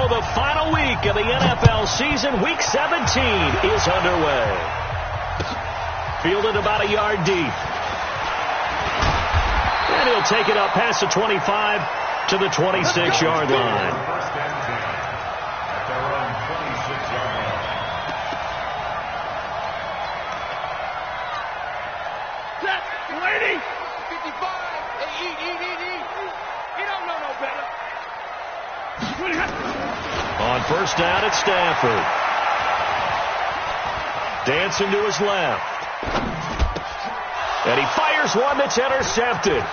So the final week of the NFL season, Week 17, is underway. Fielded about a yard deep. And he'll take it up past the 25 to the 26-yard line. On first down at Stanford. Dancing to his left. And he fires one that's intercepted.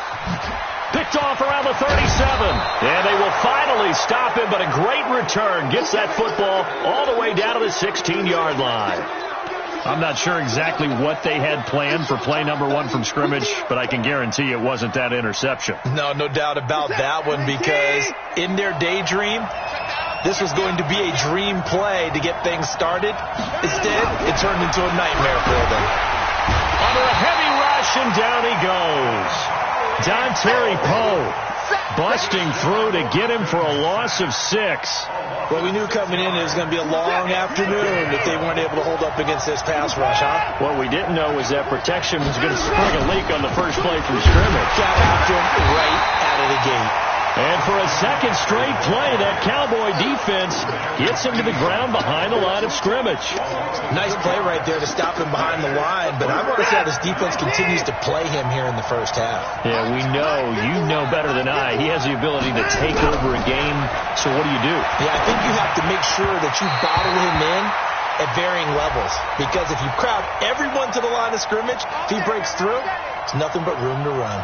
Picked off around the 37. And they will finally stop him, but a great return. Gets that football all the way down to the 16-yard line. I'm not sure exactly what they had planned for play number 1 from scrimmage, but I can guarantee it wasn't that interception. No doubt about that one, because in their daydream, this was going to be a dream play to get things started. Instead, it turned into a nightmare for them. Under a heavy rush, and down he goes. Dontari Poe busting through to get him for a loss of 6. Well, we knew coming in it was going to be a long afternoon if they weren't able to hold up against this pass rush, huh? What we didn't know was that protection was going to spring a leak on the first play from scrimmage. Got after him right out of the gate. And for a second straight play, that Cowboy defense gets him to the ground behind the line of scrimmage. Nice play right there to stop him behind the line, but I want to see how this defense continues to play him here in the first half. Yeah, we know. You know better than I. He has the ability to take over a game, so what do you do? Yeah, I think you have to make sure that you bottle him in at varying levels, because if you crowd everyone to the line of scrimmage, if he breaks through, it's nothing but room to run.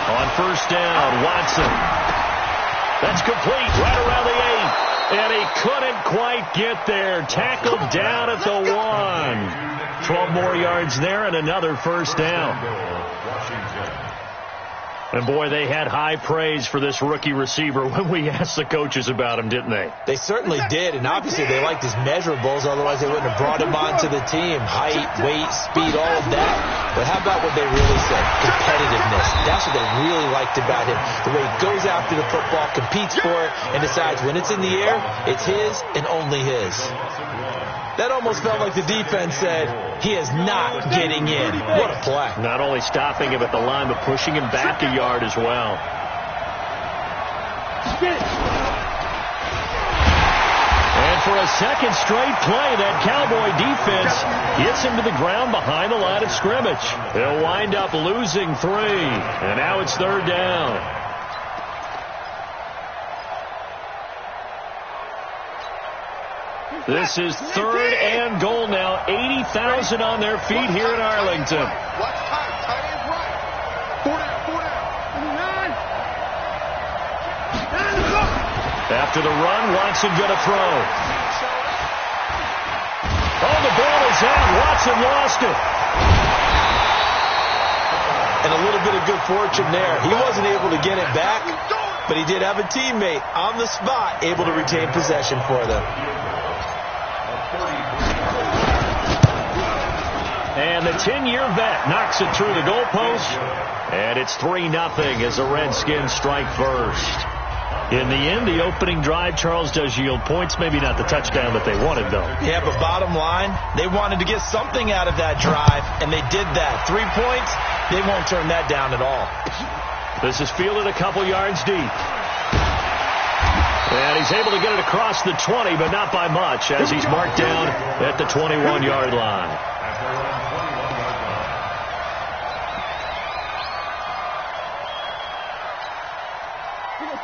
On first down, Watson. That's complete right around the 8. And he couldn't quite get there. Tackled down at the 1. 12 more yards there and another first down. And, boy, they had high praise for this rookie receiver when we asked the coaches about him, didn't they? They certainly did, and obviously they liked his measurables, otherwise they wouldn't have brought him onto the team. Height, weight, speed, all of that. But how about what they really said? Competitiveness. That's what they really liked about him. The way he goes after the football, competes for it, and decides when it's in the air, it's his and only his. That almost felt like the defense said, he is not getting in. What a play. Not only stopping him at the line, but pushing him back a yard as well. And for a second straight play, that Cowboy defense gets him to the ground behind the line of scrimmage. They'll wind up losing 3. And now it's third down. This is third and goal now. 80,000 on their feet here in Arlington. After the run, Watson going to throw. Oh, the ball is out. Watson lost it. And a little bit of good fortune there. He wasn't able to get it back, but he did have a teammate on the spot able to retain possession for them. And the 10-year vet knocks it through the goalpost. And it's 3-0 as the Redskins strike first. In the end, the opening drive, Charles, does yield points. Maybe not the touchdown that they wanted, though. Yeah, but bottom line, they wanted to get something out of that drive, and they did that. 3 points, they won't turn that down at all. This is fielded a couple yards deep. And he's able to get it across the 20, but not by much, as he's marked down at the 21-yard line.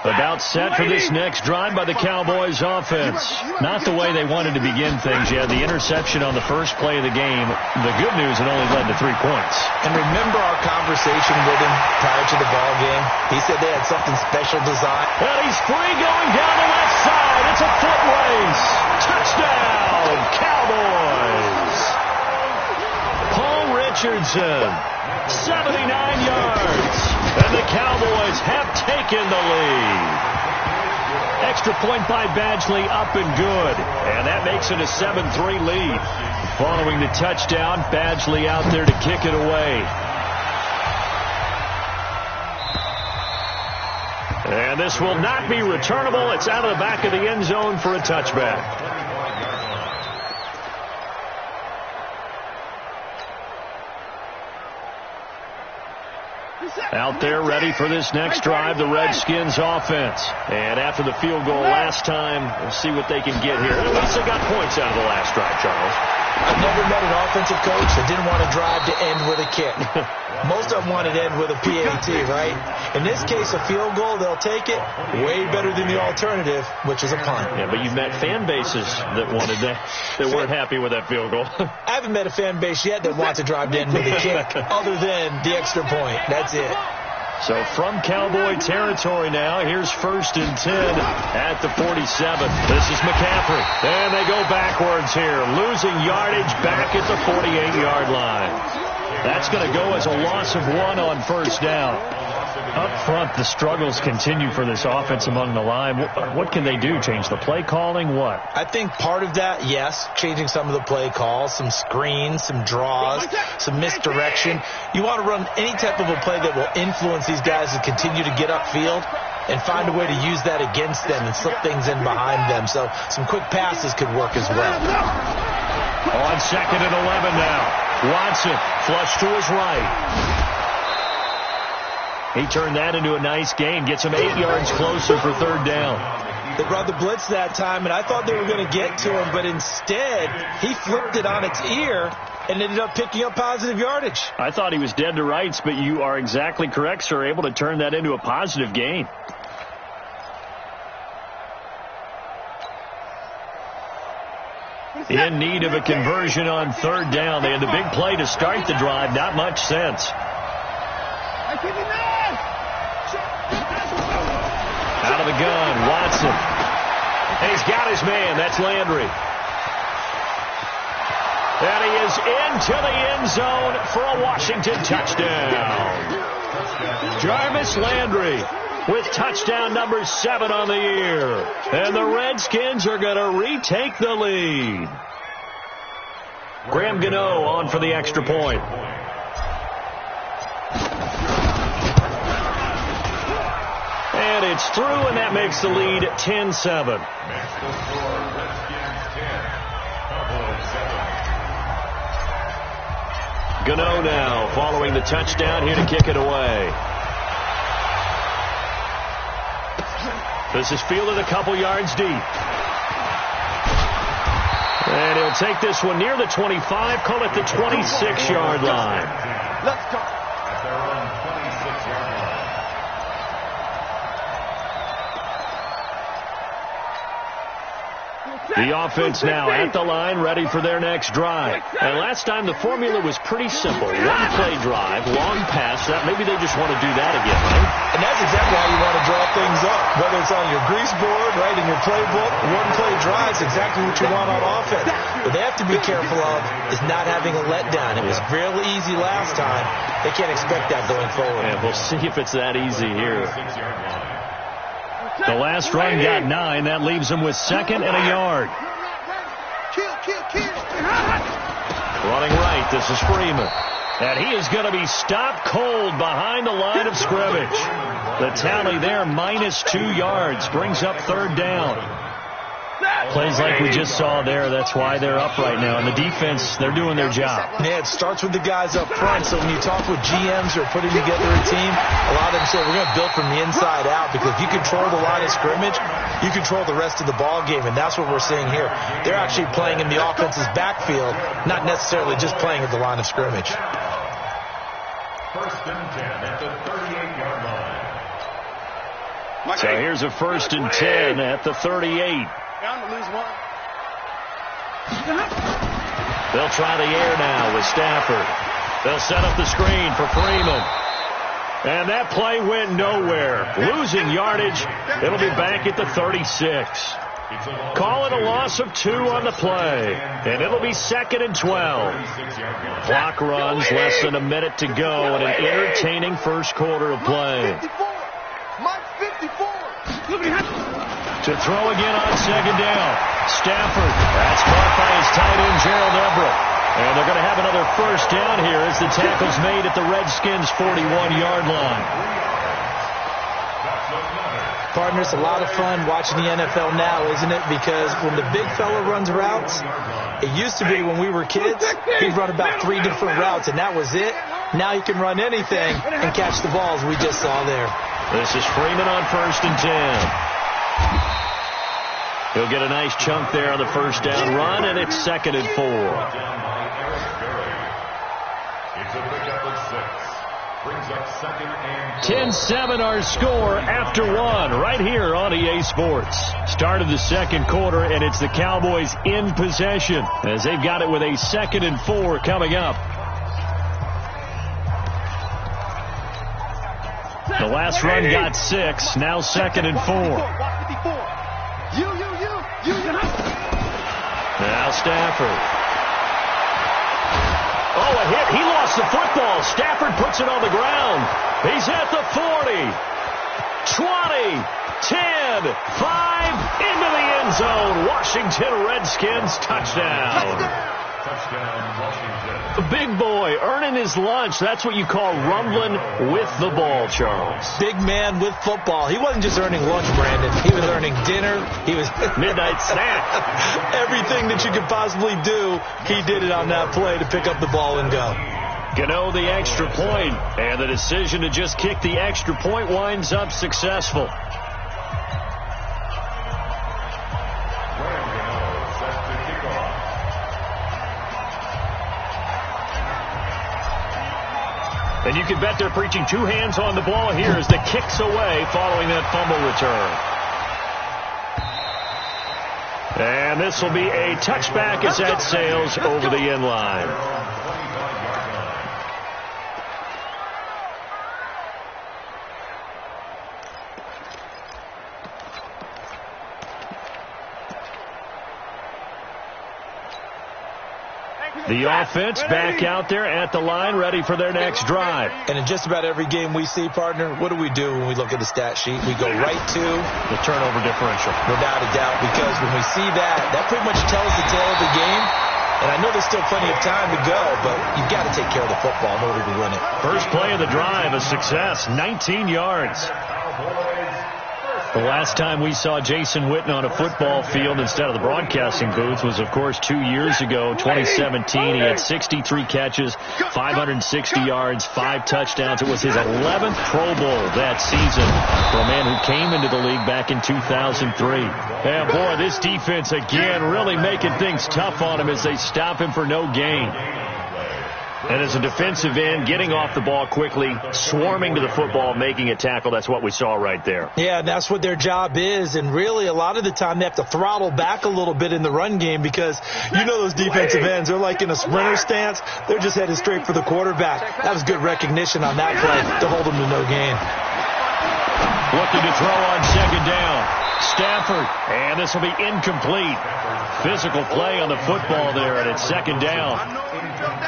About set for this next drive by the Cowboys offense. Not the way they wanted to begin things. You had the interception on the first play of the game. The good news, it only led to 3 points. And remember our conversation with him prior to the ball game? He said they had something special designed. And he's free going down the left side. It's a foot race. Touchdown, Cowboys. Paul Richardson, 79 yards. And the Cowboys have taken the lead. extra point by Badgley up and good. And that makes it a 7-3 lead. Following the touchdown, Badgley out there to kick it away. And this will not be returnable. It's out of the back of the end zone for a touchback. Out there ready for this next drive, the Redskins offense. And after the field goal last time, we'll see what they can get here. At least they got points out of the last drive, Charles. I've never met an offensive coach that didn't want to drive to end with a kick. Most of them wanted to end with a PAT, right? In this case, a field goal, they'll take it. Way better than the alternative, which is a punt. Yeah, but you've met fan bases that wanted that weren't happy with that field goal. I haven't met a fan base yet that wants to drive to end with a kick other than the extra point. That's it. So from Cowboy territory now, here's 1st and 10 at the 47. This is McCaffrey. And they go backwards here, losing yardage back at the 48-yard line. That's going to go as a loss of 1 on 1st down. Up front, the struggles continue for this offense among the line. What can they do? Change the play calling? What? I think part of that, yes, changing some of the play calls, some screens, some draws, some misdirection. You want to run any type of a play that will influence these guys to continue to get upfield and find a way to use that against them and slip things in behind them. So some quick passes could work as well. On 2nd and 11 now. Watson, flush to his right. He turned that into a nice gain. Gets him 8 yards closer for 3rd down. They brought the blitz that time, and I thought they were going to get to him, but instead, he flipped it on its ear and ended up picking up positive yardage. I thought he was dead to rights, but you are exactly correct, sir. Able to turn that into a positive gain. In need of a conversion on 3rd down. They had the big play to start the drive. Not much sense. Out of the gun, Watson. And he's got his man. That's Landry. And he is into the end zone for a Washington touchdown. Jarvis Landry with touchdown number 7 on the year. And the Redskins are going to retake the lead. Graham Gano on for the extra point. And it's through, and that makes the lead 10-7. Gano now following the touchdown here to kick it away. This is fielded a couple yards deep. And he'll take this one near the 25, call it the 26-yard line. Let's go. The offense now at the line, ready for their next drive. And last time the formula was pretty simple. One play drive, long pass. That maybe they just want to do that again, right? And that's exactly how you want to draw things up. Whether it's on your grease board, right, in your playbook, one play drive is exactly what you want on offense. What they have to be careful of is not having a letdown. It was real easy last time. They can't expect that going forward. And we'll see if it's that easy here. The last run got 9. That leaves them with 2nd and a yard. Running right, this is Freeman. And he is going to be stopped cold behind the line of scrimmage. The tally there, -2 yards, brings up 3rd down. Plays like we just saw there. That's why they're up right now. And the defense, they're doing their job. Yeah, it starts with the guys up front. So when you talk with GMs who are putting together a team, a lot of them say we're going to build from the inside out, because if you control the line of scrimmage, you control the rest of the ball game, and that's what we're seeing here. They're actually playing in the offense's backfield, not necessarily just playing at the line of scrimmage. 1st and 10 at the 38-yard line. So here's a 1st and 10 at the 38. They'll try the air now with Stafford. They'll set up the screen for Freeman. And that play went nowhere. Losing yardage. It'll be back at the 36. Call it a loss of 2 on the play. And it'll be 2nd and 12. Clock runs, less than a minute to go in an entertaining first quarter of play. To throw again on second down. Stafford. That's caught by his tight end, Gerald Everett. And they're going to have another first down here as the tackle's made at the Redskins' 41-yard line. Partner, it's a lot of fun watching the NFL now, isn't it? Because when the big fella runs routes, it used to be when we were kids, he'd run about 3 different routes, and that was it. Now he can run anything and catch the balls we just saw there. This is Freeman on 1st and 10. He'll get a nice chunk there on the first down run, and it's 2nd and 4. It's a pickup of 6. Brings up 2nd and 10-7 our score after 1 right here on EA Sports. Start of the second quarter, and it's the Cowboys in possession as they've got it with a 2nd and 4 coming up. The last run got 6, now 2nd and 4. Now Stafford. Oh, a hit. He lost the football. Stafford puts it on the ground. He's at the 40, 20, 10, 5, into the end zone. Washington Redskins touchdown. touchdown, Washington. The big boy earning his lunch. That's what you call rumbling with the ball, Charles. Big man with football. He wasn't just earning lunch, Brandon. He was earning dinner. He was midnight snack. Everything that you could possibly do, he did it on that play to pick up the ball and go. Gano the extra point, and the decision to just kick the extra point winds up successful. And you can bet they're preaching two hands on the ball here as the kick's away following that fumble return. And this will be a touchback as that sails over the end line. The offense back out there at the line, ready for their next drive. And in just about every game we see, partner, what do we do when we look at the stat sheet? We go right to the turnover differential. Without a doubt, because when we see that, that pretty much tells the tale of the game. And I know there's still plenty of time to go, but you've got to take care of the football in order to win it. First play of the drive, a success, 19 yards. The last time we saw Jason Witten on a football field instead of the broadcasting booth was, of course, 2 years ago, 2017. He had 63 catches, 560 yards, 5 touchdowns. It was his 11th Pro Bowl that season for a man who came into the league back in 2003. And, boy, this defense, again, really making things tough on him as they stop him for no gain. And as a defensive end, getting off the ball quickly, swarming to the football, making a tackle, that's what we saw right there. Yeah, that's what their job is. And really, a lot of the time, they have to throttle back a little bit in the run game because you know those defensive ends, they're like in a sprinter stance. They're just headed straight for the quarterback. That was good recognition on that play to hold them to no gain. Looking to throw on second down. Stafford, and this will be incomplete. Physical play on the football there, and it's second down.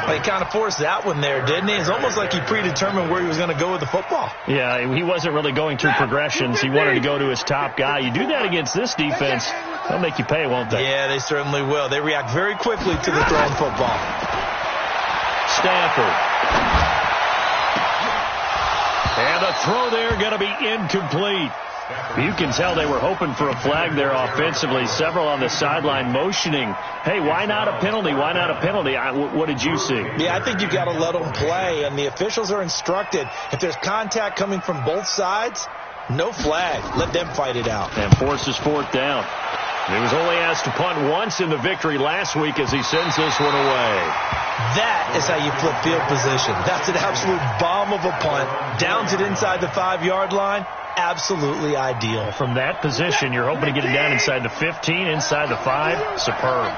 He kind of forced that one there, didn't he? It's almost like he predetermined where he was going to go with the football. Yeah, he wasn't really going through progressions. He wanted to go to his top guy. You do that against this defense, they'll make you pay, won't they? Yeah, they certainly will. They react very quickly to the thrown football. Stafford. And the throw there going to be incomplete. You can tell they were hoping for a flag there offensively. Several on the sideline motioning, hey, why not a penalty? Why not a penalty? What did you see? Yeah, I think you've got to let them play, and the officials are instructed. If there's contact coming from both sides, no flag. Let them fight it out. And forces fourth down. He was only asked to punt once in the victory last week as he sends this one away. That is how you flip field position. That's an absolute bomb of a punt. Downs it inside the 5-yard line. Absolutely ideal. From that position, you're hoping to get it down inside the 15, inside the 5. Superb.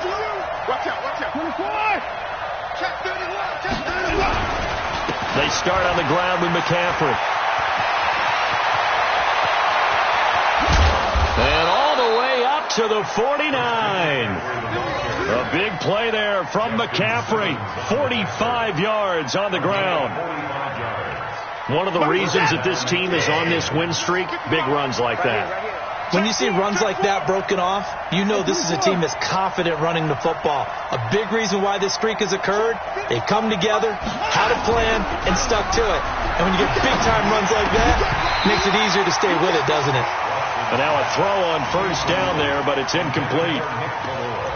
They start on the ground with McCaffrey. And all the way up to the 49. A big play there from McCaffrey. 45 yards on the ground. One of the reasons that this team is on this win streak, big runs like that. When you see runs like that broken off, you know this is a team that's confident running the football. A big reason why this streak has occurred, they've come together, had a plan, and stuck to it. And when you get big-time runs like that, it makes it easier to stay with it, doesn't it? And now a throw on first down there, but it's incomplete.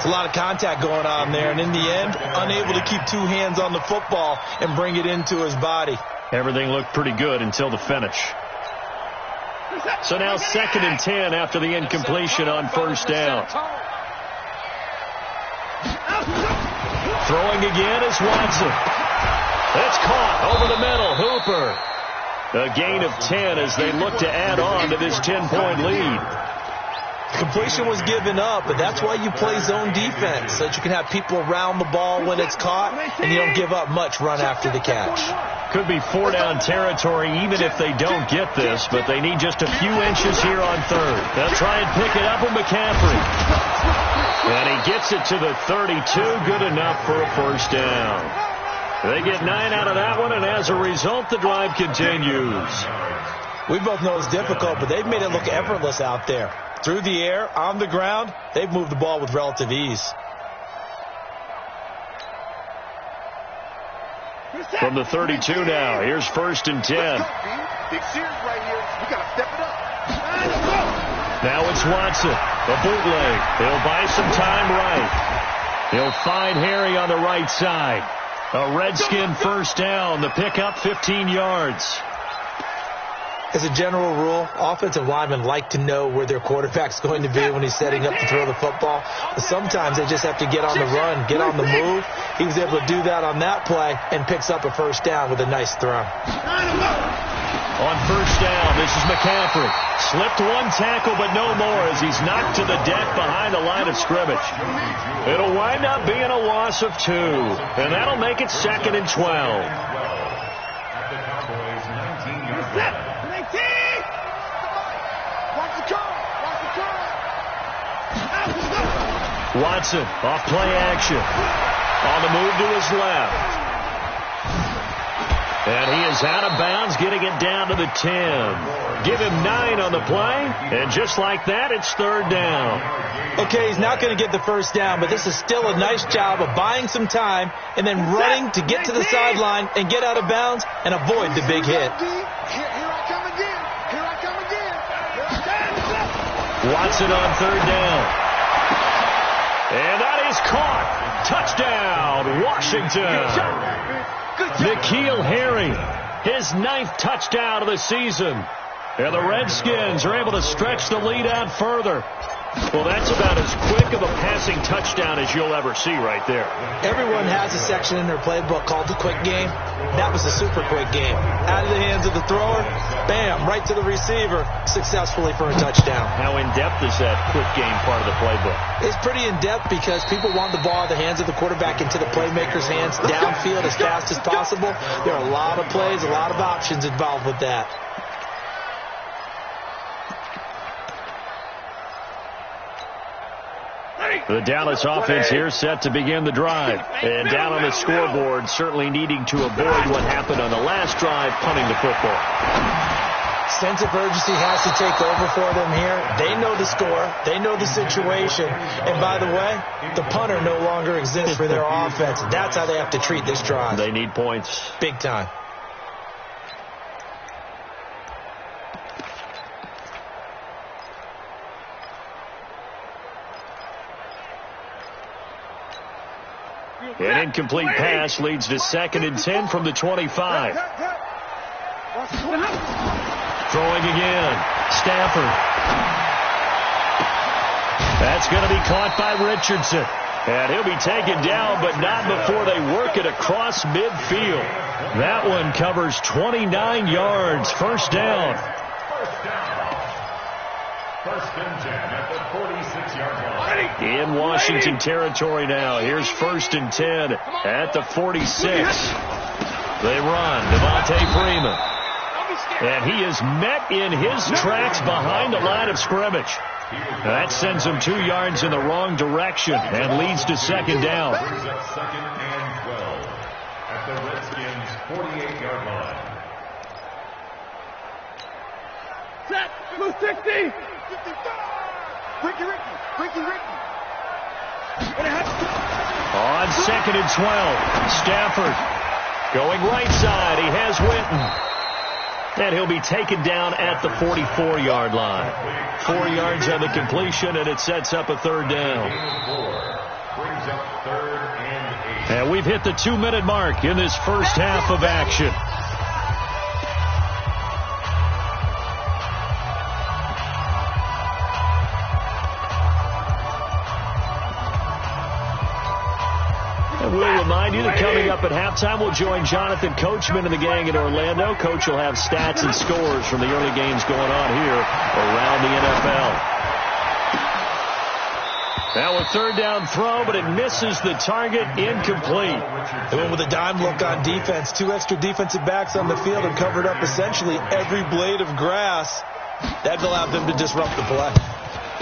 It's a lot of contact going on there, and in the end, unable to keep two hands on the football and bring it into his body. Everything looked pretty good until the finish. So now 2nd and 10 after the incompletion on first down. Throwing again is Watson. It's caught over the middle. Hooper. A gain of 10 as they look to add on to this 10-point lead. Completion was given up, but that's why you play zone defense, so that you can have people around the ball when it's caught, and you don't give up much run after the catch. Could be 4-down territory even if they don't get this, but they need just a few inches here on third. They'll try and pick it up with McCaffrey. And he gets it to the 32, good enough for a first down. They get 9 out of that one, and as a result, the drive continues. We both know it's difficult, but they've made it look effortless out there. Through the air, on the ground, they've moved the ball with relative ease. From the 32 now, here's 1st and 10. Now it's Watson, a bootleg. He'll buy some time right. He'll find Harry on the right side. A Redskin first down, the pickup 15 yards. As a general rule, offensive linemen like to know where their quarterback's going to be when he's setting up to throw the football. But sometimes they just have to get on the run, get on the move. He was able to do that on that play and picks up a first down with a nice throw. On first down, this is McCaffrey. Slipped one tackle, but no more as he's knocked to the deck behind the line of scrimmage. It'll wind up being a loss of 2, and that'll make it 2nd and 12. Watson off play action. On the move to his left. And he is out of bounds, getting it down to the 10. Give him 9 on the play, and just like that, it's 3rd down. Okay, he's not going to get the first down, but this is still a nice job of buying some time and then running to get to the sideline and get out of bounds and avoid the big hit. Watson on 3rd down. And that is caught. Touchdown, Washington. N'Keal Harry, his 9th touchdown of the season. And the Redskins are able to stretch the lead out further. Well, that's about as quick of a passing touchdown as you'll ever see right there. Everyone has a section in their playbook called the quick game. That was a super quick game. Out of the hands of the thrower, bam, right to the receiver, successfully for a touchdown. How in-depth is that quick game part of the playbook? It's pretty in-depth because people want the ball out of the hands of the quarterback into the playmaker's hands downfield as fast as possible. There are a lot of plays, a lot of options involved with that. The Dallas offense here set to begin the drive. And down on the scoreboard, certainly needing to avoid what happened on the last drive, punting the football. Sense of urgency has to take over for them here. They know the score. They know the situation. And by the way, the punter no longer exists for their offense. That's how they have to treat this drive. They need points. Big time. An incomplete pass leads to 2nd and 10 from the 25. Throwing again. Stafford. That's going to be caught by Richardson. And he'll be taken down, but not before they work it across midfield. That one covers 29 yards. First down. First and 10 at the 46-yard line. In Washington territory now. Here's 1st and 10 at the 46. They run. Devontae Freeman. And he is met in his tracks behind the line of scrimmage. That sends him 2 yards in the wrong direction and leads to 2nd down. 2nd and 12 at the Redskins' 48-yard line. Set. Blue 60. On 2nd and 12, Stafford going right side. He has Witten. And he'll be taken down at the 44-yard line. 4 yards on the completion, and it sets up a 3rd down. And we've hit the 2-minute mark in this first half of action. We'll remind you that coming up at halftime, we'll join Jonathan Coachman and the gang in Orlando. Coach will have stats and scores from the early games going on here around the NFL. Now a 3rd down throw, but it misses the target, incomplete. They went with a dime look on defense. 2 extra defensive backs on the field and covered up essentially every blade of grass. That allowed them to disrupt the play.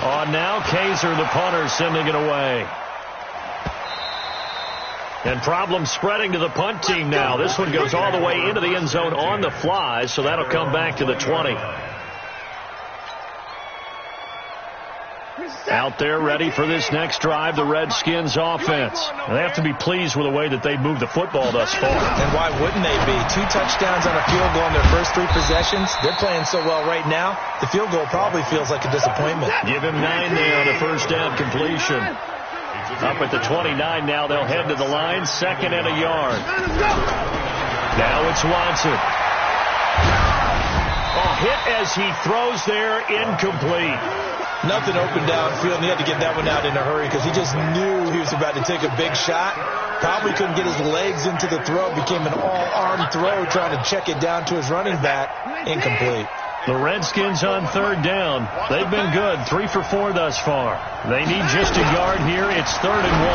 On now, Kaiser, the punter, sending it away. And problems spreading to the punt team now. This one goes all the way into the end zone on the fly, so that'll come back to the 20. Out there ready for this next drive, the Redskins offense. They have to be pleased with the way that they moved the football thus far. And why wouldn't they be? 2 touchdowns on a field goal in their first 3 possessions. They're playing so well right now, the field goal probably feels like a disappointment. Give him 9 there on a first down completion. Up at the 29 now, they'll head to the line, 2nd and a yard. Now it's Watson. Hit as he throws there, incomplete. Nothing open downfield, and he had to get that one out in a hurry because he just knew he was about to take a big shot. Probably couldn't get his legs into the throw. Became an all-arm throw trying to check it down to his running back. Incomplete. The Redskins on 3rd down. They've been good, 3 for 4 thus far. They need just a yard here. It's 3rd and 1.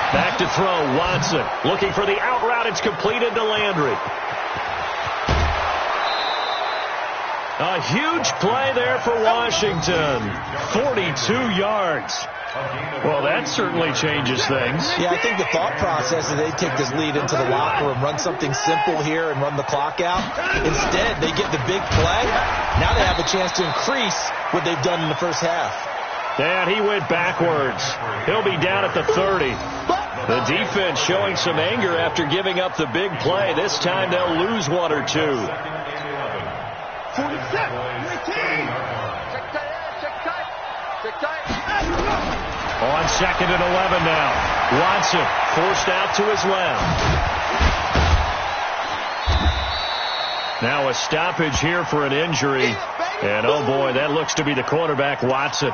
Back to throw, Watson. Looking for the out route. It's completed to Landry. A huge play there for Washington. 42 yards. Well, that certainly changes things. Yeah, I think the thought process is they take this lead into the locker room, run something simple here and run the clock out. Instead, they get the big play. Now they have a chance to increase what they've done in the first half. And he went backwards. He'll be down at the 30. The defense showing some anger after giving up the big play. This time they'll lose 1 or 2. 47. On 2nd and 11 now. Watson forced out to his left. Now a stoppage here for an injury. And oh boy, that looks to be the quarterback, Watson.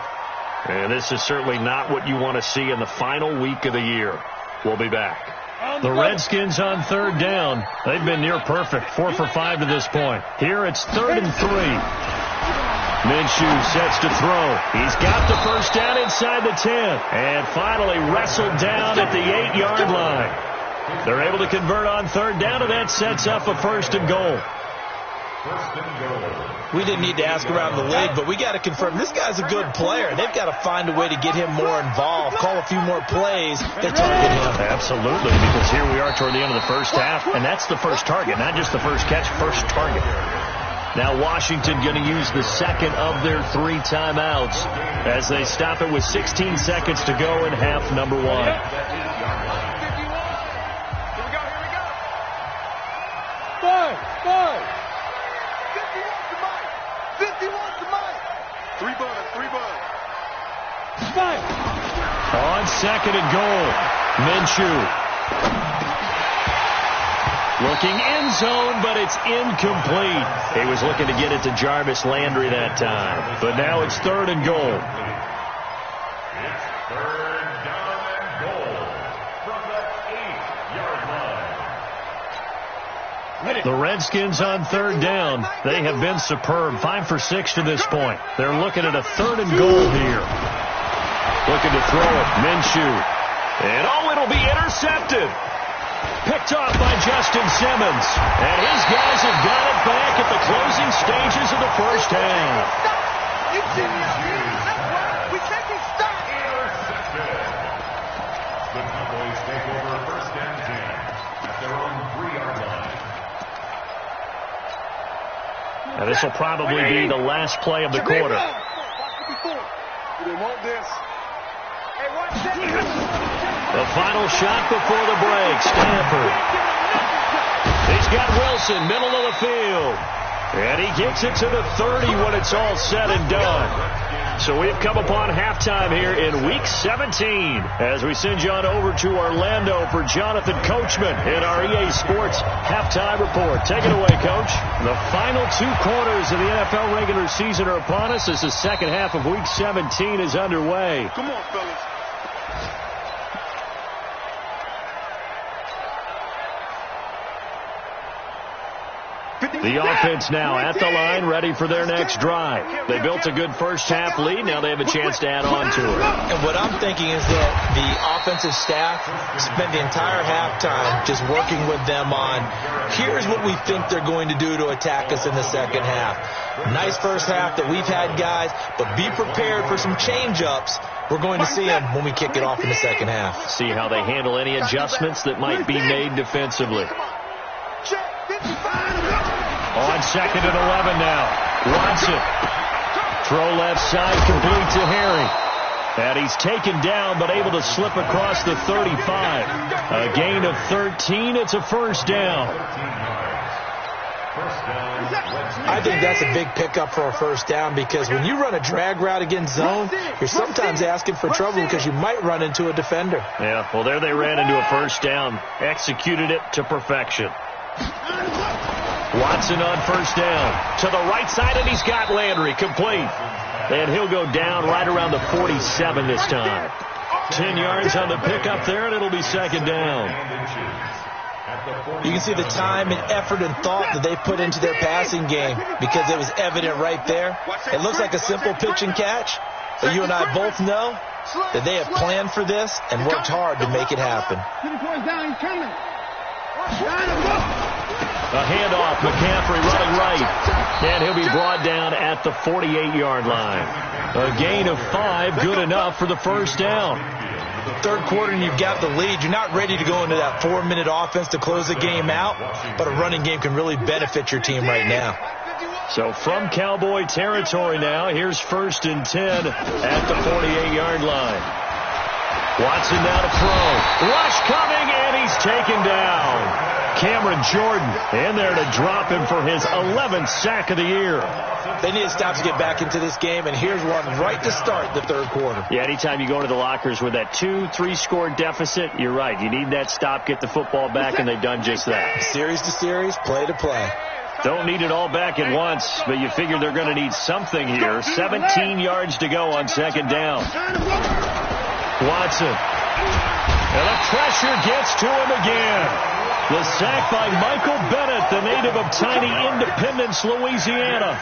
And this is certainly not what you want to see in the final week of the year. We'll be back. The Redskins on 3rd down. They've been near perfect, 4 for 5 to this point. Here it's 3rd and 3. Minshew sets to throw. He's got the first down inside the 10. And finally wrestled down at the 8-yard line. They're able to convert on 3rd down, and that sets up a 1st and goal. We didn't need to ask around the league, but we got to confirm this guy's a good player. They've got to find a way to get him more involved, call a few more plays that target him. Absolutely, because here we are toward the end of the first half, and that's the first target, not just the first catch, first target. Now Washington going to use the 2nd of their 3 timeouts as they stop it with 16 seconds to go in half number 1. Here we go. 5. 51 to Mike. 3 buttons. 5. On 2nd and goal, Minshew. Looking end zone, but it's incomplete. He was looking to get it to Jarvis Landry that time. But now it's 3rd and goal. It's 3rd down and goal from the 8-yard line. The Redskins on 3rd down. They have been superb. 5 for 6 to this point. They're looking at a 3rd and goal here. Looking to throw it. Minshew. And it'll be intercepted. Picked off by Justin Simmons. And his guys have got it back at the closing stages of the first half. You see me up here? That's right. We said we stop. Intercepted. The Cowboys take over 1st and 10 at their own 3-yard line. Now this This will probably be the last play of the quarter. The final shot before the break. Stanford. He's got Wilson, middle of the field. And he gets it to the 30 when it's all said and done. So we've come upon halftime here in Week 17 as we send you on over to Orlando for Jonathan Coachman in our EA Sports Halftime Report. Take it away, Coach. The final 2 quarters of the NFL regular season are upon us as the second half of Week 17 is underway. Come on, fellas. The offense now at the line, ready for their next drive. They built a good first-half lead. Now they have a chance to add on to it. And what I'm thinking is that the offensive staff spent the entire halftime just working with them on, here's what we think they're going to do to attack us in the second half. Nice first half that we've had, guys, but be prepared for some change-ups. We're going to see them when we kick it off in the second half. See how they handle any adjustments that might be made defensively. On second and 11 now. Watson. Throw left side, complete to Harry. And he's taken down, but able to slip across the 35. A gain of 13. It's a first down. I think that's a big pickup for a first down because when you run a drag route against zone, you're sometimes asking for trouble because you might run into a defender. Yeah, well, there they ran into a first down. Executed it to perfection. Watson on first down. To the right side, and he's got Landry complete. And he'll go down right around the 47 this time. 10 yards on the pickup there, and it'll be second down. You can see the time and effort and thought that they put into their passing game because it was evident right there. It looks like a simple pitch and catch, but you and I both know that they have planned for this and worked hard to make it happen. A handoff, McCaffrey running right. And he'll be brought down at the 48-yard line. A gain of 5, good enough for the first down. Third quarter and you've got the lead. You're not ready to go into that 4-minute offense to close the game out, but a running game can really benefit your team right now. So from Cowboy territory now, here's first and 10 at the 48-yard line. Watson now to throw. Rush coming, and he's taken down. Cameron Jordan in there to drop him for his 11th sack of the year. They need to stop to get back into this game, and here's one right to start the third quarter. Yeah, anytime you go into the lockers with that 2-3 score deficit, you're right. You need that stop, get the football back, and they've done just that. Series to series, play to play. Don't need it all back at once, but you figure they're going to need something here. 17 yards to go on second down. Watson. And the pressure gets to him again. The sack by Michael Bennett, the native of tiny Independence, Louisiana.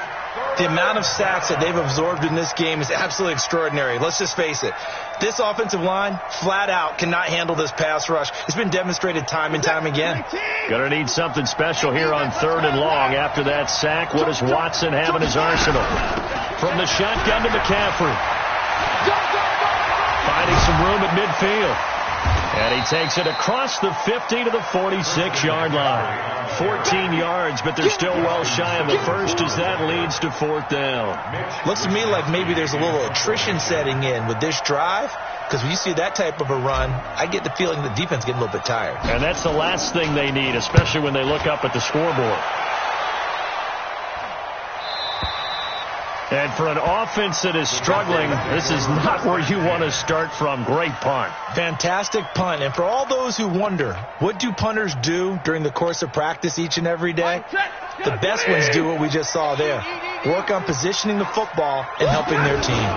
The amount of sacks that they've absorbed in this game is absolutely extraordinary. Let's just face it. This offensive line, flat out, cannot handle this pass rush. It's been demonstrated time and time again. Going to need something special here on third and long. After that sack, what does Watson have in his arsenal? From the shotgun to McCaffrey. Finding some room at midfield. And he takes it across the 50 to the 46-yard line. 14 yards, but they're still well shy of the first as that leads to fourth down. Looks to me like maybe there's a little attrition setting in with this drive, because when you see that type of a run, I get the feeling the defense is getting a little bit tired. And that's the last thing they need, especially when they look up at the scoreboard. And for an offense that is struggling, this is not where you want to start from. Great punt. Fantastic punt. And for all those who wonder, what do punters do during the course of practice each and every day? The best ones do what we just saw there. Work on positioning the football and helping their team.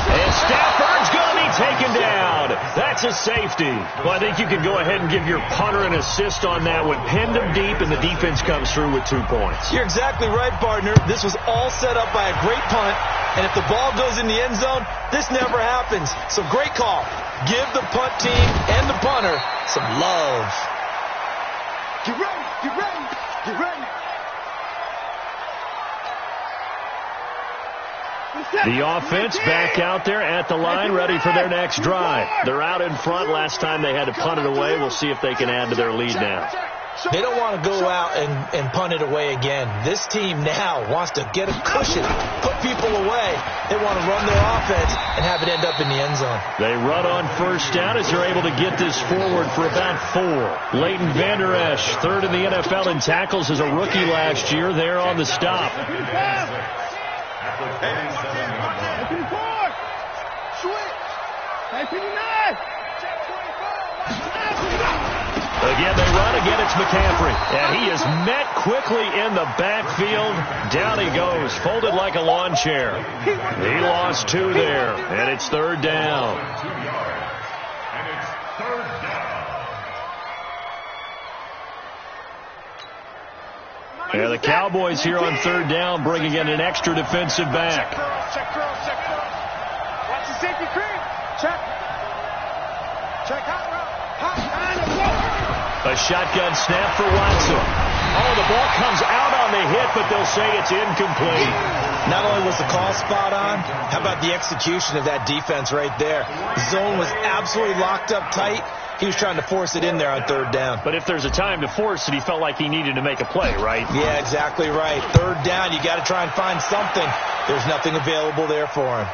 And Stafford's going to be taken down. That's a safety. Well, I think you can go ahead and give your punter an assist on that one. Pinned him deep, and the defense comes through with 2 points. You're exactly right, partner. This was all set up by a great punt, and if the ball goes in the end zone, this never happens. So great call. Give the punt team and the punter some love. Get ready, get ready, get ready. The offense back out there at the line, ready for their next drive. They're out in front. Last time they had to punt it away. We'll see if they can add to their lead now. They don't want to go out and punt it away again. This team now wants to get a cushion, put people away. They want to run their offense and have it end up in the end zone. They run on first down as they're able to get this forward for about 4. Leighton Vander Esch, third in the NFL in tackles as a rookie last year. There on the stop. Again, they run. Again, it's McCaffrey. And he is met quickly in the backfield. Down he goes, folded like a lawn chair. He lost 2 there, and it's third down. And it's third down. And the Cowboys here on third down bringing in an extra defensive back. Check. Watch the safety creep. Check. A shotgun snap for Watson. Oh, the ball comes out on the hit, but they'll say it's incomplete. Not only was the call spot on, how about the execution of that defense right there? The zone was absolutely locked up tight. He was trying to force it in there on third down. But if there's a time to force it, he felt like he needed to make a play, right? Yeah, exactly right. Third down, you got to try and find something. There's nothing available there for him.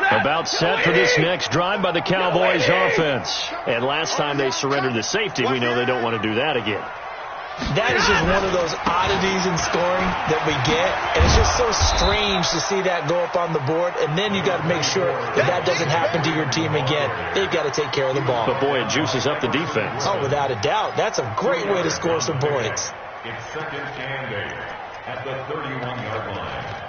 About set for this next drive by the Cowboys offense. And last time they surrendered the safety, we know they don't want to do that again. That is just one of those oddities in scoring that we get. And it's just so strange to see that go up on the board. And then you got to make sure that doesn't happen to your team again. They've got to take care of the ball. But boy, it juices up the defense. Oh, without a doubt. That's a great way to score some points. It's second and 8 at the 31-yard line.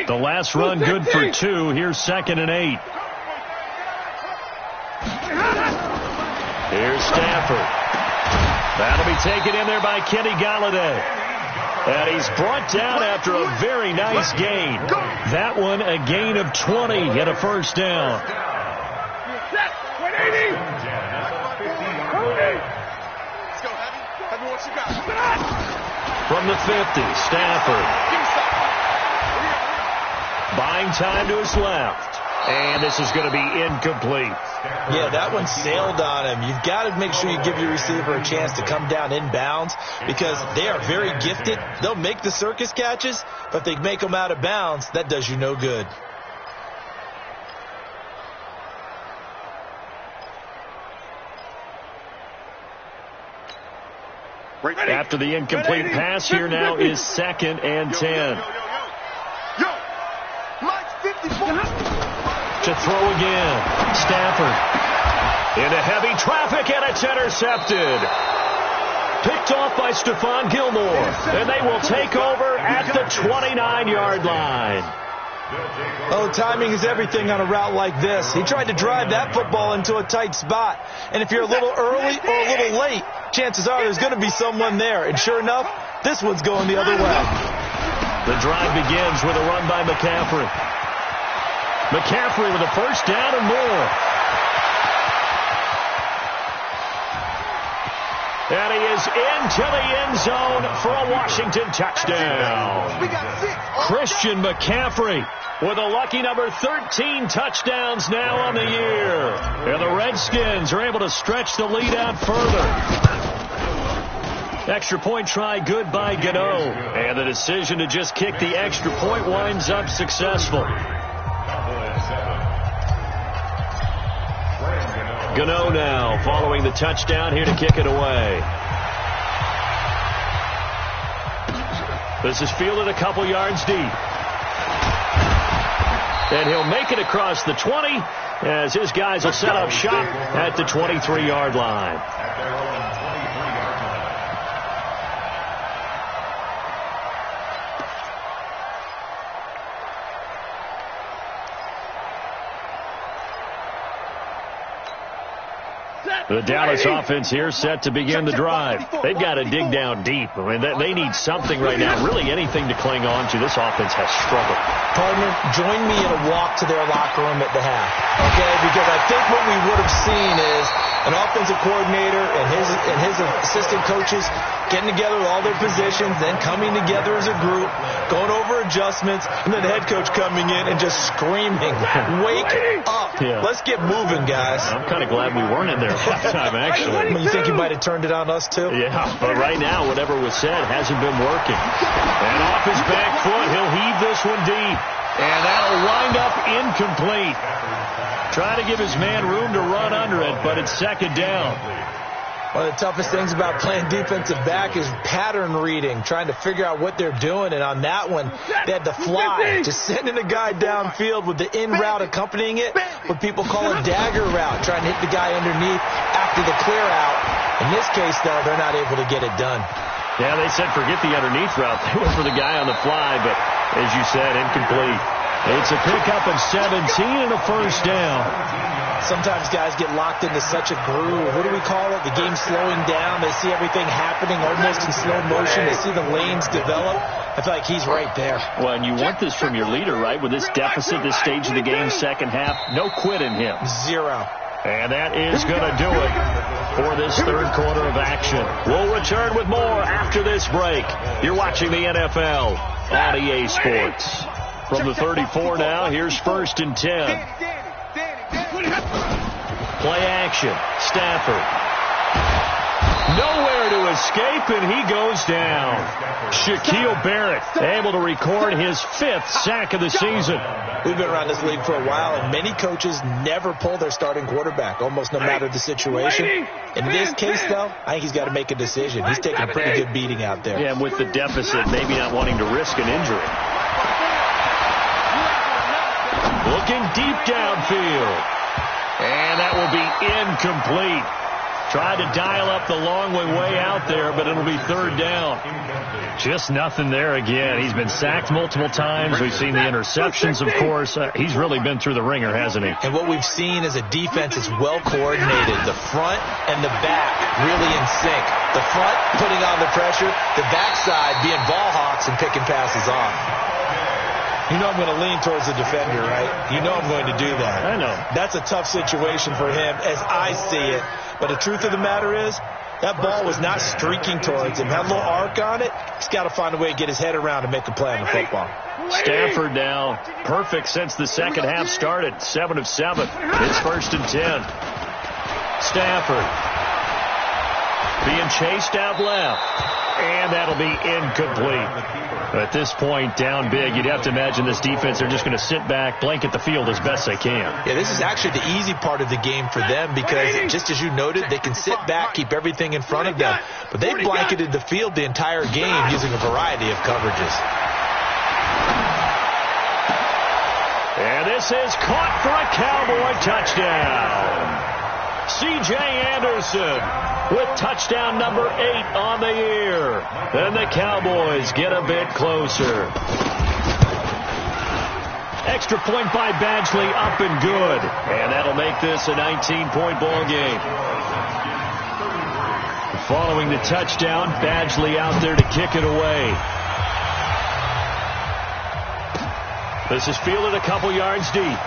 The last run good for 2. Here's second and 8. Here's Stafford. That'll be taken in there by Kenny Galladay. And he's brought down after a very nice gain. That one a gain of 20 and a first down. From the 50, Stafford. Buying time to his left. And this is going to be incomplete. Yeah, that one sailed on him. You've got to make sure you give your receiver a chance to come down inbounds because they are very gifted. They'll make the circus catches, but they make them out of bounds. That does you no good. After the incomplete pass, here now is second and 10. To throw again. Stafford. Into heavy traffic, and it's intercepted. Picked off by Stephon Gilmore. And they will take over at the 29-yard line. Oh, timing is everything on a route like this. He tried to drive that football into a tight spot. And if you're a little early or a little late, chances are there's going to be someone there. And sure enough, this one's going the other way. The drive begins with a run by McCaffrey. McCaffrey with a first down and more. And he is into the end zone for a Washington touchdown. Christian McCaffrey with a lucky number 13 touchdowns now on the year. And the Redskins are able to stretch the lead out further. Extra point try good by Gano. And the decision to just kick the extra point winds up successful. Gano now following the touchdown here to kick it away. This is fielded a couple yards deep. And he'll make it across the 20 as his guys will set up shop at the 23-yard line. The Dallas offense here set to begin the drive. They've got to dig down deep. I mean, they need something right now, really anything to cling on to. This offense has struggled. Partner, join me in a walk to their locker room at the half, okay? Because I think what we would have seen is an offensive coordinator and his assistant coaches getting together with all their positions, then coming together as a group, going over adjustments, and then the head coach coming in and just screaming, "Wake up. Yeah. Let's get moving, guys." I'm kind of glad we weren't in there at halftime, actually. You think you might have turned it on us, too? Yeah, but right now, whatever was said hasn't been working. And off his back foot, he'll heave this one deep. And that'll wind up incomplete. Trying to give his man room to run under it, but it's second down. One of the toughest things about playing defensive back is pattern reading, trying to figure out what they're doing. And on that one, they had to fly, just sending a guy downfield with the in route accompanying it, what people call a dagger route, trying to hit the guy underneath after the clear out. In this case, though, they're not able to get it done. Yeah, they said forget the underneath route. They went for the guy on the fly, but as you said, incomplete. It's a pickup of 17 and a first down. Sometimes guys get locked into such a groove. What do we call it? The game's slowing down. They see everything happening almost in slow motion. They see the lanes develop. I feel like he's right there. Well, and you want this from your leader, right? With this deficit, this stage of the game, second half, no quit in him. Zero. And that is going to do it for this third quarter of action. We'll return with more after this break. You're watching the NFL on EA Sports. From the 34 now, here's first and 10. Play action. Stafford. Nowhere to escape, and he goes down. Shaquille Barrett able to record his 5th sack of the season. We've been around this league for a while, and many coaches never pull their starting quarterback, almost no matter the situation. In this case, though, I think he's got to make a decision. He's taking a pretty good beating out there. Yeah, and with the deficit, maybe not wanting to risk an injury. Looking deep downfield. And that will be incomplete. Tried to dial up the long way out there, but it'll be third down. Just nothing there again. He's been sacked multiple times. We've seen the interceptions, of course. He's really been through the ringer, hasn't he? And what we've seen is a defense that's well coordinated. The front and the back really in sync. The front putting on the pressure, the backside being ball hawks and picking passes off. You know I'm going to lean towards the defender, right? You know I'm going to do that. I know. That's a tough situation for him as I see it. But the truth of the matter is, that ball was not streaking towards him. Had a little arc on it. He's got to find a way to get his head around and make a play on the football. Stafford now perfect since the second half started. 7 of 7. It's first and 10. Stafford being chased out left. And that'll be incomplete. At this point, down big, you'd have to imagine this defense, they're just going to sit back, blanket the field as best they can. Yeah, this is actually the easy part of the game for them because, just as you noted, they can sit back, keep everything in front of them. But they blanketed the field the entire game using a variety of coverages. And this is caught for a Cowboy touchdown. C.J. Anderson with touchdown number 8 on the year. Then the Cowboys get a bit closer. Extra point by Badgley, up and good. And that'll make this a 19-point ball game. Following the touchdown, Badgley out there to kick it away. This is fielded a couple yards deep.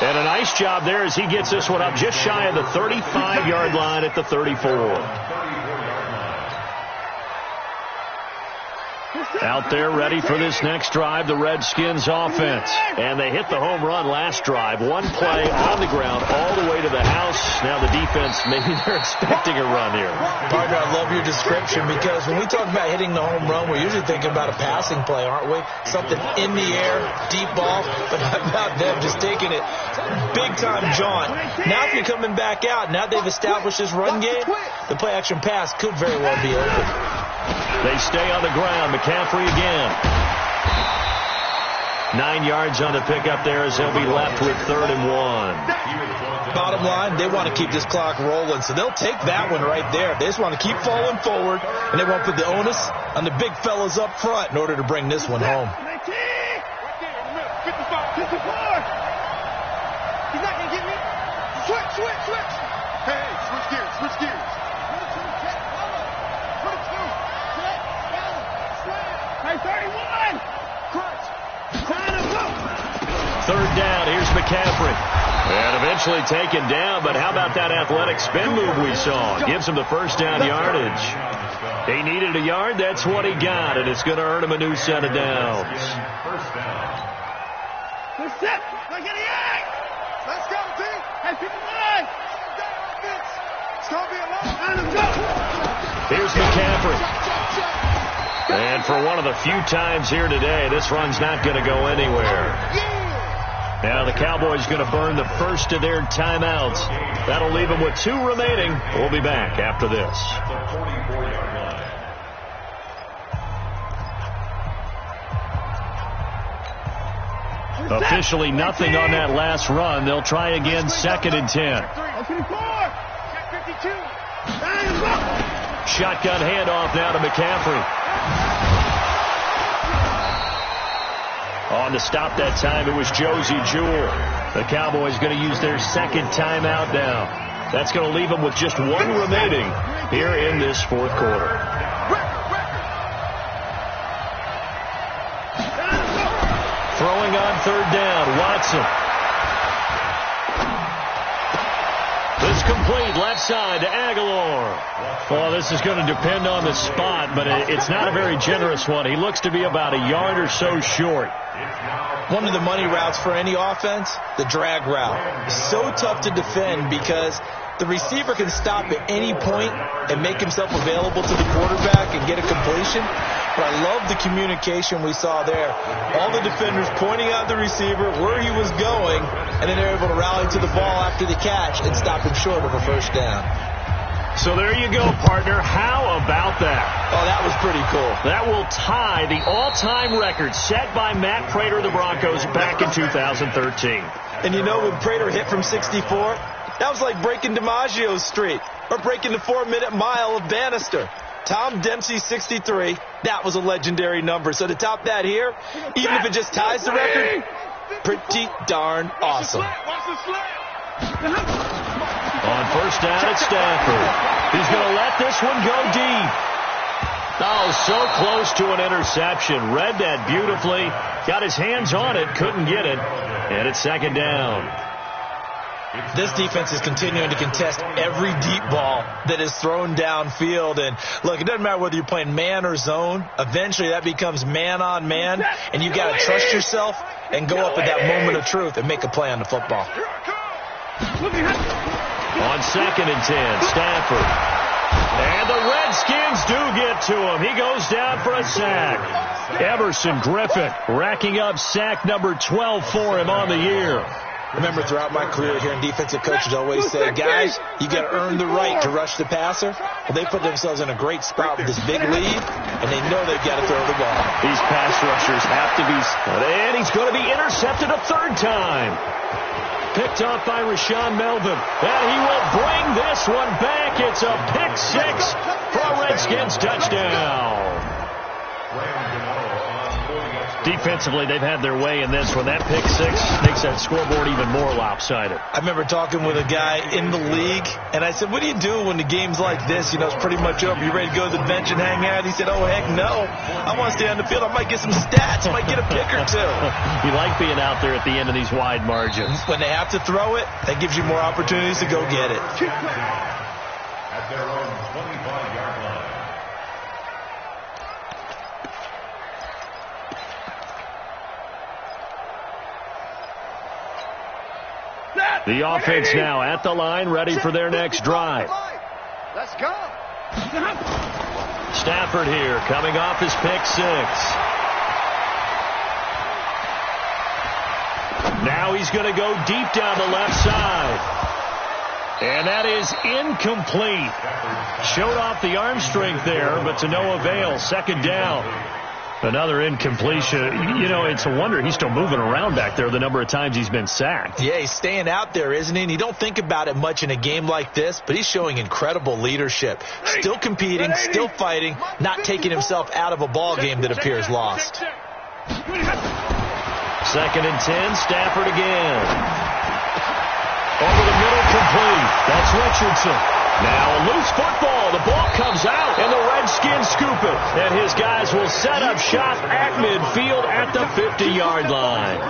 And a nice job there as he gets this one up just shy of the 35-yard line at the 34. Out there ready for this next drive, the Redskins offense. And they hit the home run last drive. One play on the ground all the way to the house. Now the defense, maybe they're expecting a run here. Partner, I love your description because when we talk about hitting the home run, we're usually thinking about a passing play, aren't we? Something in the air, deep ball. But how about them just taking it big-time jaunt? Now if you're coming back out, now they've established this run game, the play-action pass could very well be open. They stay on the ground. McCaffrey again. 9 yards on the pickup there as he'll be left with 3rd and 1. Bottom line, they want to keep this clock rolling, so they'll take that one right there. They just want to keep falling forward, and they want to put the onus on the big fellas up front in order to bring this one home. He's not going to get Switch. Hey, switch gears. Hey, 31. Crunch. Third down. Here's McCaffrey. And eventually taken down, but how about that athletic spin move we saw? Gives him the first down yardage. He needed a yard. That's what he got, and it's going to earn him a new set of downs. First down. Let's set. Let's go, team. Hey, people line. It's going to be a long. Let's go. Here's McCaffrey. And for one of the few times here today, this run's not going to go anywhere. Now the Cowboys going to burn the first of their timeouts. That'll leave them with 2 remaining. We'll be back after this. At the 44-yard line. Officially nothing on that last run. They'll try again, 2nd and 10. Shotgun handoff now to McCaffrey. On to stop that time, it was Josie Jewell. The Cowboys going to use their 2nd timeout now. That's going to leave them with just 1 remaining here in this 4th quarter. Throwing on 3rd down, Watson. This complete, left side to Aguilar. Well, this is going to depend on the spot, but it's not a very generous one. He looks to be about a yard or so short. One of the money routes for any offense, the drag route. So tough to defend because the receiver can stop at any point and make himself available to the quarterback and get a completion. But I love the communication we saw there. All the defenders pointing out the receiver, where he was going, and then they're able to rally to the ball after the catch and stop him short of a first down. So there you go, partner. How about that? Oh, that was pretty cool. That will tie the all-time record set by Matt Prater of the Broncos back in 2013. And you know, when Prater hit from 64, that was like breaking DiMaggio's streak or breaking the 4-minute mile of Bannister. Tom Dempsey, 63. That was a legendary number. So to top that here, even if it just ties the record, pretty darn awesome. On first down, it's Stafford. He's going to let this one go deep. Oh, so close to an interception. Read that beautifully. Got his hands on it, couldn't get it. And it's 2nd down. This defense is continuing to contest every deep ball that is thrown downfield. And, look, it doesn't matter whether you're playing man or zone. Eventually, that becomes man on man. And you got to trust yourself and go up at that moment of truth and make a play on the football. On 2nd and 10, Stafford. And the Redskins do get to him. He goes down for a sack. Everson Griffin racking up sack number 12 for him on the year. Remember, throughout my career here in defensive coaches always say, guys, you got to earn the right to rush the passer. Well, they put themselves in a great spot with this big lead, and they know they've got to throw the ball. These pass rushers have to be, and he's going to be intercepted a 3rd time. Picked off by Rashawn Melvin. And he will bring this one back. It's a pick 6 for a Redskins touchdown. Defensively, they've had their way in this one. That pick 6 makes that scoreboard even more lopsided. I remember talking with a guy in the league, and I said, what do you do when the game's like this? You know, it's pretty much over. You ready to go to the bench and hang out? He said, oh, heck no. I want to stay on the field. I might get some stats. I might get a pick or 2. You like being out there at the end of these wide margins. When they have to throw it, that gives you more opportunities to go get it. At their own 25-yard line. The offense now at the line, ready for their next drive. Let's go. Stafford here, coming off his pick 6. Now he's going to go deep down the left side. And that is incomplete. Showed off the arm strength there, but to no avail. 2nd down. Another incompletion. You know, it's a wonder he's still moving around back there the number of times he's been sacked. Yeah, he's staying out there, isn't he? And you don't think about it much in a game like this, but he's showing incredible leadership. Still competing, still fighting, not taking himself out of a ball game that appears lost. 2nd and 10, Stafford again. Over the middle complete. That's Richardson. Now a loose football. The ball comes out, and the Redskins scoop it. And his guys will set up shop at midfield at the 50-yard line.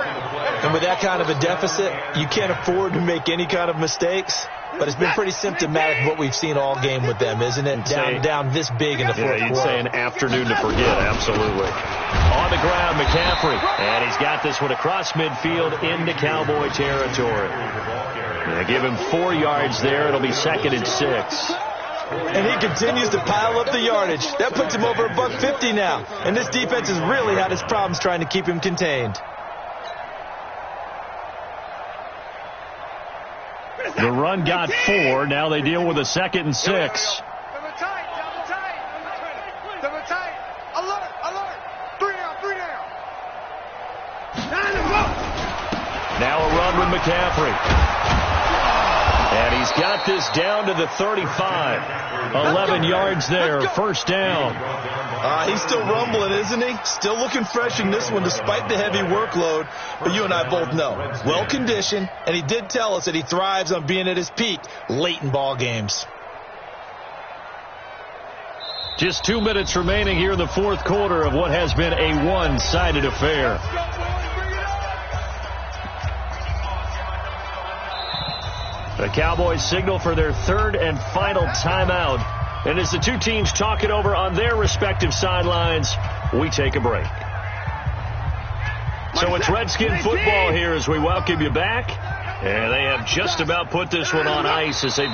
And with that kind of a deficit, you can't afford to make any kind of mistakes. But it's been pretty symptomatic of what we've seen all game with them, isn't it? Down this big in the fourth quarter. You'd say an afternoon to forget, absolutely. On the ground, McCaffrey. And he's got this one across midfield into Cowboy territory. Give him 4 yards there. It'll be 2nd and 6. And he continues to pile up the yardage. That puts him over $150 now. And this defense has really had its problems trying to keep him contained. The run got 4. Now they deal with a 2nd and 6. Double tight. Alert. 3 down. Now a run with McCaffrey. And he's got this down to the 35. 11 yards there. First down. He's still rumbling, isn't he? Still looking fresh in this one despite the heavy workload. But you and I both know, well-conditioned, and he did tell us that he thrives on being at his peak late in ball games. Just 2 minutes remaining here in the fourth quarter of what has been a one-sided affair. The Cowboys signal for their 3rd and final timeout. And as the two teams talk it over on their respective sidelines, we take a break. So it's Redskin football here as we welcome you back. And they have just about put this one on ice as they've